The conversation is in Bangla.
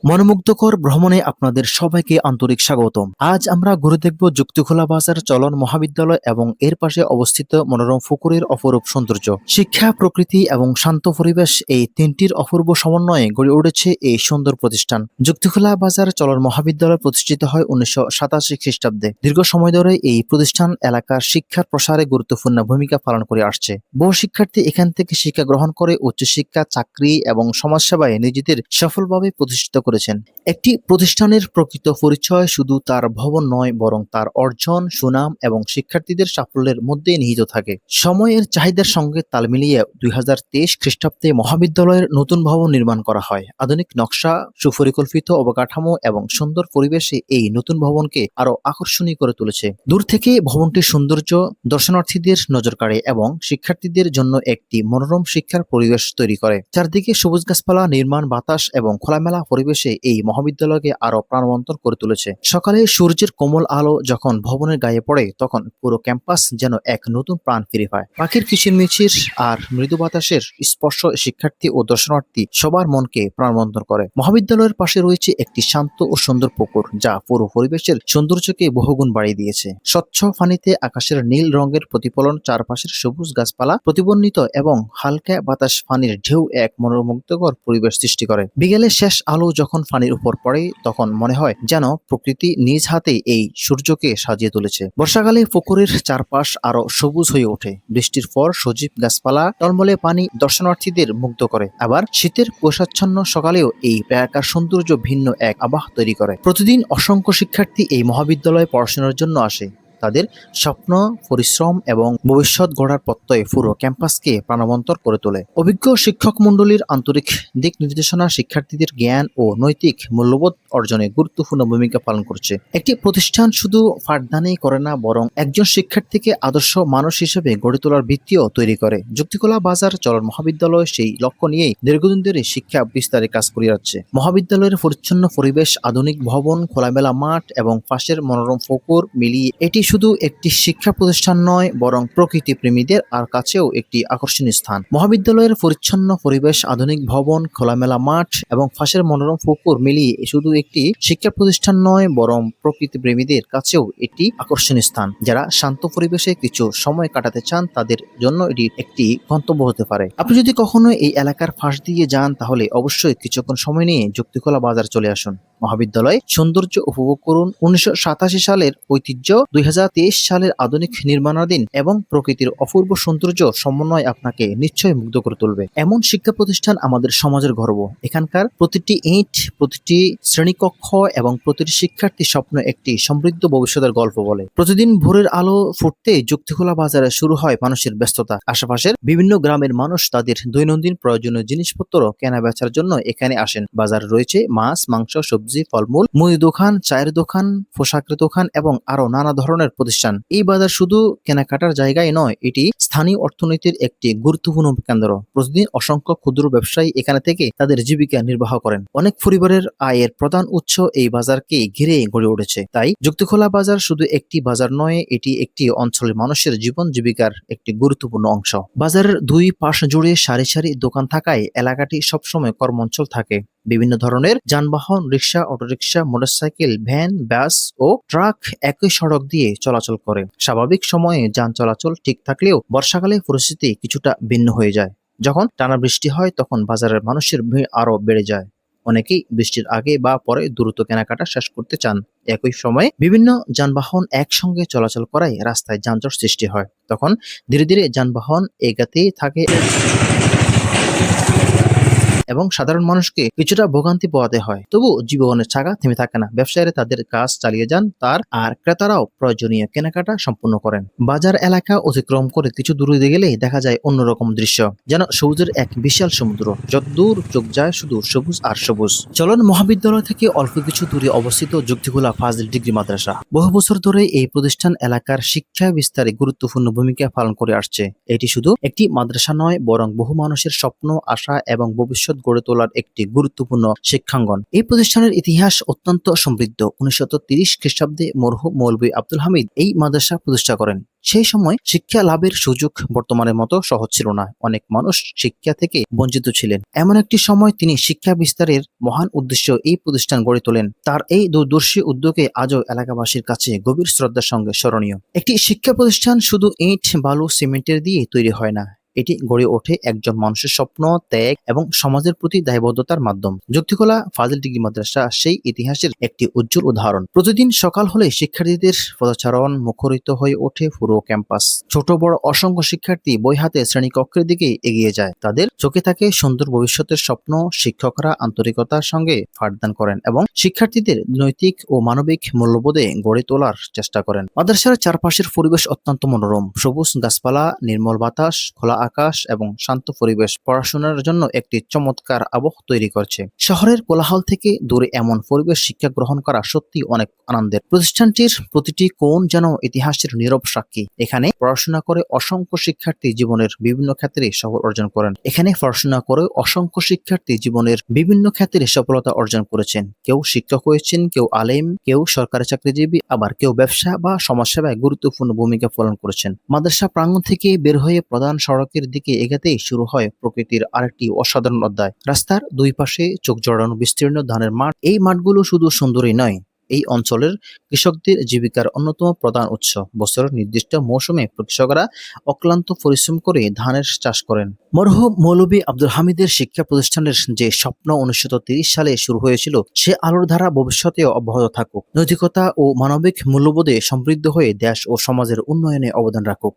মনোমুগ্ধকর ভ্রমণে আপনাদের সবাইকে আন্তরিক স্বাগতম। আজ আমরা ঘুরে দেখব যুক্তিখোলা বাজার চলন মহাবিদ্যালয় এবং এর পাশে অবস্থিত মনোরম পুকুরের অপরূপ সৌন্দর্য। শিক্ষা, প্রকৃতি এবং শান্ত পরিবেশ এই তিনটির অপূর্ব সমন্বয়ে গড়ে উঠেছে এই সুন্দর প্রতিষ্ঠান। যুক্তিখোলা বাজার চলন মহাবিদ্যালয় প্রতিষ্ঠিত হয় 1987 খ্রিস্টাব্দে। দীর্ঘ সময় ধরে এই প্রতিষ্ঠান এলাকার শিক্ষার প্রসারে গুরুত্বপূর্ণ ভূমিকা পালন করে আসছে। বহু শিক্ষার্থী এখান থেকে শিক্ষা গ্রহণ করে উচ্চশিক্ষা, চাকরি এবং সমাজসেবায় নিজেদের সফলভাবে প্রতিষ্ঠিত করেছেন। একটি প্রতিষ্ঠানের প্রকৃত পরিচয় শুধু তার ভবন নয়, বরং তার অর্জন, সুনাম এবং শিক্ষার্থীদের সাফল্যের মধ্যে নিহিত থাকে। সময়ের চাহিদার সঙ্গে তাল মিলিয়ে 2023 খ্রিস্টাব্দে মহাবিদ্যালয়ের নতুন ভবন নির্মাণ করা হয়। আধুনিক নকশা, সুপরিকল্পিত অবকাঠামো এবং সুন্দর পরিবেশে এই নতুন ভবনকে আরো আকর্ষণীয় করে তুলেছে। দূর থেকে ভবনটির সৌন্দর্য দর্শনার্থীদের নজর কাড়ে এবং শিক্ষার্থীদের জন্য একটি মনোরম শিক্ষার পরিবেশ তৈরি করে। চারদিকে সবুজ গাছপালা, নির্মাণ বাতাস এবং খোলামেলা পরিবেশে এই মহাবিদ্যালয়কে আরো প্রাণবন্ত করে তুলেছে। সকালে সূর্যের কোমল আলো যখন ভবনের গায়ে পড়ে, তখন পুরো ক্যাম্পাস যেন এক নতুন প্রাণ ফিরে পায়। পাখির কিচিরমিচির আর মৃদু বাতাসের স্পর্শ শিক্ষার্থী ও দর্শনার্থী সবার মনকে প্রাণবন্ত করে। মহাবিদ্যালয়ের পাশে রয়েছে একটি শান্ত ও সুন্দর পুকুর, যা পুরো পরিবেশের সৌন্দর্যকে বহুগুণ বাড়িয়ে দিয়েছে। স্বচ্ছ পানিতে আকাশের নীল রঙের প্রতিফলন, চারপাশের সবুজ গাছপালা প্রতিবর্ণিত এবং হালকা বাতাস পানির ঢেউ এক মনোমুগ্ধকর পরিবেশ সৃষ্টি করে। বিকেলের শেষ আলো যখন পানির উপর পড়ে, তখন মনে হয় যেন প্রকৃতি নিজ হাতে এই সূর্যকে সাজিয়ে তুলেছে। বর্ষাকালে পুকুরের চারপাশ আরো সবুজ হয়ে ওঠে। বৃষ্টির পর সজীব গাছপালা, টলমলে পানি দর্শনার্থীদের মুগ্ধ করে। আবার শীতের কুয়াশাচ্ছন্ন সকালেও এই এলাকার সৌন্দর্য ভিন্ন এক আবহ তৈরি করে। প্রতিদিন অসংখ্য শিক্ষার্থী এই মহাবিদ্যালয়ে পড়াশোনার জন্য আসে। তাদের স্বপ্ন, পরিশ্রম এবং ভবিষ্যৎ গড়ার প্রত্যয় পুরো ক্যাম্পাসকে প্রাণবন্তর করে তোলে। অভিজ্ঞ শিক্ষক মণ্ডলীর আন্তরিক দিক নির্দেশনা শিক্ষার্থীদের জ্ঞান ও নৈতিক মূল্যবোধ অর্জনে গুরুত্বপূর্ণ ভূমিকা পালন করছে। একটি প্রতিষ্ঠান শুধু পাঠদানই করে না, বরং একজন শিক্ষার্থীকে আদর্শ মানুষ হিসেবে গড়ে তোলার ভিত্তিও তৈরি করে। যুক্তিখোলা বাজার চলন মহাবিদ্যালয় সেই লক্ষ্য নিয়েই দীর্ঘদিন ধরে শিক্ষা বিস্তারে কাজ করে যাচ্ছে। মহাবিদ্যালয়ের পরিচ্ছন্ন পরিবেশ, আধুনিক ভবন, খোলামেলা মাঠ এবং পাশের মনোরম পুকুর মিলিয়ে এটি শুধু একটি শিক্ষা প্রতিষ্ঠান নয়, বরং প্রকৃতি প্রেমীদের আর কাছেও একটি আকর্ষণীয় স্থান। মহাবিদ্যালয়ের পরিচ্ছন্ন পরিবেশ, আধুনিক ভবন, খোলামেলা মাঠ এবং পাশের মনোরম পুকুর মিলিয়ে শুধু একটি শিক্ষা প্রতিষ্ঠান নয়, বরং প্রকৃতি প্রেমীদের কাছেও একটি আকর্ষণীয় স্থান। যারা শান্ত পরিবেশে কিছু সময় কাটাতে চান, তাদের জন্য এটি একটি গন্তব্য হতে পারে। আপনি যদি কখনো এই এলাকার পাশ দিয়ে যান, তাহলে অবশ্যই কিছুক্ষণ সময় নিয়ে যুক্তিখোলা বাজার চলে আসুন। মহাবিদ্যালয় সৌন্দর্য উপভোগ করুন। 1987 সালের ঐতিহ্য, 2023 সালের আধুনিক নির্মাণাধীন এবং প্রকৃতির অপূর্ব সৌন্দর্য সমন্বয় আপনাকে নিশ্চয়ই মুগ্ধ করে তুলবে। এমন শিক্ষা প্রতিষ্ঠান আমাদের সমাজের গর্ব। এখানকার প্রতিটি ইট, প্রতিটি শ্রেণীকক্ষ এবং প্রতিটি শিক্ষার্থী স্বপ্ন একটি সমৃদ্ধ ভবিষ্যতের গল্প বলে। প্রতিদিন ভোরের আলো ফুটতে যুক্তিখোলা বাজারে শুরু হয় মানুষের ব্যস্ততা। আশেপাশের বিভিন্ন গ্রামের মানুষ তাদের দৈনন্দিন প্রয়োজনীয় জিনিসপত্র কেনা বেচার জন্য এখানে আসেন। বাজারে রয়েছে মাছ, মাংস, সবজি, ফলমূল, মুদি দোকান, চায়ের দোকান, পোশাকের দোকান এবং আরো নানা ধরনের প্রতিষ্ঠান। এই বাজার শুধু কেনাকাটার জায়গায় নয়, এটি স্থানীয় অর্থনীতির একটি গুরুত্বপূর্ণ কেন্দ্র। প্রতিদিন অসংখ্য ক্ষুদ্র ব্যবসায়ী এখানে থেকে তাদের জীবিকা নির্বাহ করেন। অনেক পরিবারের আয়ের প্রধান উৎস এই বাজারকে ঘিরে গড়ে উঠেছে। তাই যুক্তিখোলা বাজার শুধু একটি বাজার নয়, এটি একটি অঞ্চলের মানুষের জীবন জীবিকার একটি গুরুত্বপূর্ণ অংশ। বাজারের দুই পাশ জুড়ে সারি সারি দোকান থাকায় এলাকাটি সবসময় কর্মঞ্চল থাকে। বিভিন্ন ধরনের যানবাহন, রিক্সা, অটোরিক্সা, মোটরসাইকেল, ভ্যান, বাস ও ট্রাক একই সড়ক দিয়ে চলাচল করে। স্বাভাবিক সময়ে যান চলাচল ঠিক থাকলেও বর্ষাকালে পরিস্থিতি কিছুটা ভিন্ন হয়ে যায়। যখন টানা বৃষ্টি হয়, তখন বাজারের মানুষের ভিড় আরো বেড়ে যায়। অনেকেই বৃষ্টির আগে বা পরে দ্রুত কেনাকাটা শেষ করতে চান। একই সময়ে বিভিন্ন যানবাহন একসঙ্গে চলাচল করায় রাস্তায় যানজট সৃষ্টি হয়। তখন ধীরে ধীরে যানবাহন এগাতেই থাকে এবং সাধারণ মানুষকে কিছুটা ভোগান্তি পোহাতে হয়। তবু জীবনের চাকা থেমে থাকে না। ব্যবসায়ীরা তাদের কাজ চালিয়ে যান, আর ক্রেতারাও প্রয়োজনীয় কেনাকাটা সম্পূর্ণ করেন। বাজার এলাকা অতিক্রম করে কিছু দূরে গেলেই দেখা যায় অন্যরকম দৃশ্য, যেন সবুজের এক বিশাল সমুদ্র। যতদূর চোখ যায় শুধু সবুজ আর সবুজ। চলন মহাবিদ্যালয় থেকে অল্প কিছু দূরে অবস্থিত যুক্তিখোলা ফাজিল ডিগ্রি মাদ্রাসা। বহু বছর ধরে এই প্রতিষ্ঠান এলাকার শিক্ষা বিস্তারে গুরুত্বপূর্ণ ভূমিকা পালন করে আসছে। এটি শুধু একটি মাদ্রাসা নয়, বরং বহু মানুষের স্বপ্ন, আশা এবং ভবিষ্যৎ গড়ে তোলার একটি গুরুত্বপূর্ণ শিক্ষাঙ্গন। এই প্রতিষ্ঠানের ইতিহাস অত্যন্ত সমৃদ্ধ। 1930 খ্রিস্টাব্দে মরহুম মৌলভী আব্দুল হামিদ এই মাদ্রাসা প্রতিষ্ঠা করেন। সেই সময় শিক্ষা লাভের সুযোগ বর্তমানের মতো সহজ ছিল না। অনেক মানুষ শিক্ষা থেকে বঞ্চিত ছিলেন। এমন একটি সময় তিনি শিক্ষা বিস্তারের মহান উদ্দেশ্য এই প্রতিষ্ঠান গড়ে তোলেন। তার এই দূরদর্শী উদ্যোগে আজও এলাকাবাসীর কাছে গভীর শ্রদ্ধার সঙ্গে স্মরণীয়। একটি শিক্ষা প্রতিষ্ঠান শুধু ইট, বালু, সিমেন্টের দিয়ে তৈরি হয় না। এটি গড়ে ওঠে একজন মানুষের স্বপ্ন, ত্যাগ এবং সমাজের প্রতি দায়বদ্ধতার মাধ্যম। যুক্তিকলা ফাজিল ডিগ্রি মাদ্রাসা সেই ইতিহাসের একটি উজ্জ্বল উদাহরণ। প্রতিদিন সকাল হলে শিক্ষার্থীদের পদচারণ মুখরিত হয়ে ওঠে পুরো ক্যাম্পাস। ছোট বড় অসংখ্য শিক্ষার্থী বই হাতে শ্রেণীকক্ষের দিকে এগিয়ে যায়। তাদের চোখে থাকে সুন্দর ভবিষ্যতের স্বপ্ন। শিক্ষকরা আন্তরিকতার সঙ্গে পাঠদান করেন এবং শিক্ষার্থীদের নৈতিক ও মানবিক মূল্যবোধে গড়ে তোলার চেষ্টা করেন। মাদ্রাসার চারপাশের পরিবেশ অত্যন্ত মনোরম। সবুজ গাছপালা, নির্মল বাতাস, খোলা আকাশ এবং শান্ত পরিবেশ পড়াশোনার জন্য একটি চমৎকার আবহ তৈরি করছে। শহরের কোলাহল থেকে দূরে এমন পরিবেশ শিক্ষা গ্রহণ করা সত্যি অনেক আনন্দের। প্রতিষ্ঠানটির প্রতিটি কোণ যেন ইতিহাসের নীরব সাক্ষী। এখানে পড়াশোনা করে অসংখ্য শিক্ষার্থী জীবনের বিভিন্ন ক্ষেত্রে সফলতা অর্জন করেছেন। কেউ শিক্ষক হয়েছেন, কেউ আলেম, কেউ সরকারি চাকরিজীবী, আবার কেউ ব্যবসা বা সমাজসেবায় গুরুত্বপূর্ণ ভূমিকা পালন করেছেন। মাদ্রাসা প্রাঙ্গণ থেকে বের হয়ে প্রধান সড়কের দিকে এগাতেই শুরু হয় প্রকৃতির আরেকটি অসাধারণ অধ্যায়। রাস্তার দুই পাশে চোখ জড়ানো বিস্তীর্ণ ধানের মাঠ। এই মাঠগুলো শুধু সুন্দরই নয়, এই অঞ্চলের কৃষকদের জীবিকার অন্যতম প্রধান উৎস। বছরের নির্দিষ্ট মৌসুমে কৃষকরা অক্লান্ত পরিশ্রম করে ধানের চাষ করেন। মরহুম মৌলভী আব্দুল হামিদের শিক্ষা প্রতিষ্ঠানের যে স্বপ্ন 1930 সালে শুরু হয়েছিল, সে আলোর ধারা ভবিষ্যতেও অব্যাহত থাকুক, নৈতিকতা ও মানবিক মূল্যবোধে সমৃদ্ধ হয়ে দেশ ও সমাজের উন্নয়নে অবদান রাখুক।